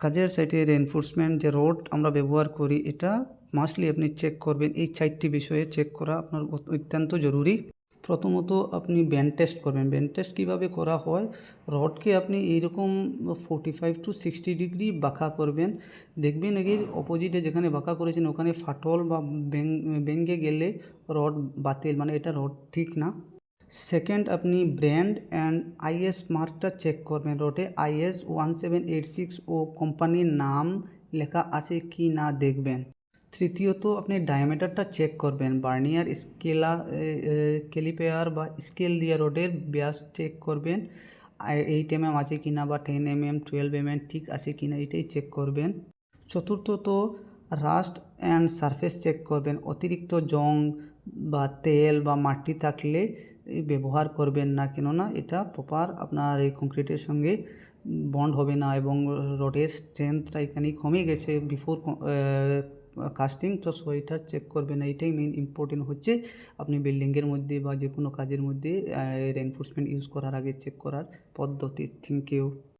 কাজের সাইটে রেনফোর্সমেন্ট যে রড আমরা ব্যবহার করি এটা মাস্টলি আপনি চেক করবেন। এই 4টি বিষয়ে চেক করা আপনার অত্যন্ত জরুরি। প্রথমত আপনি ব্যান্ড টেস্ট করবেন। ব্যান্ড টেস্ট কীভাবে করা হয়, রডকে আপনি এইরকম 45 to 60 ডিগ্রি বাঁকা করবেন। দেখবেন এর অপোজিটে যেখানে বাঁকা করেছেন ওখানে ফাটল বা ভেঙে গেলে রড বাতিল, মানে এটা রড ঠিক না। সেকেন্ড, আপনি ব্র্যান্ড অ্যান্ড আইএস মার্কটা চেক করবেন। রডে IS 1786 ও কোম্পানির নাম লেখা আছে কি না দেখবেন। তৃতীয়ত, আপনি ডায়ামিটারটা চেক করবেন। বার্নিয়ার ক্যালিপার বা স্কেল দিয়ে রডের ব্যাস চেক করবেন। 8 mm আছে কি না বা 10 mm 12 mm ঠিক আছে কি না এটাই চেক করবেন। চতুর্থত, রাস্ট অ্যান্ড সারফেস চেক করবেন। অতিরিক্ত জং বা তেল বা মাটি থাকলে ব্যবহার করবেন না, কেননা এটা প্রপার আপনার এই কংক্রিটের সঙ্গে বন্ড হবে না এবং রডের স্ট্রেংথটা এখানে কমে গেছে বিফোর কাস্টিং, তো সেইটা চেক করবেন। এইটাই মেইন ইম্পর্টেন্ট হচ্ছে আপনি বিল্ডিংয়ের মধ্যে বা যে কোনো কাজের মধ্যে রেনফোর্সমেন্ট ইউজ করার আগে চেক করার পদ্ধতি। Thank you.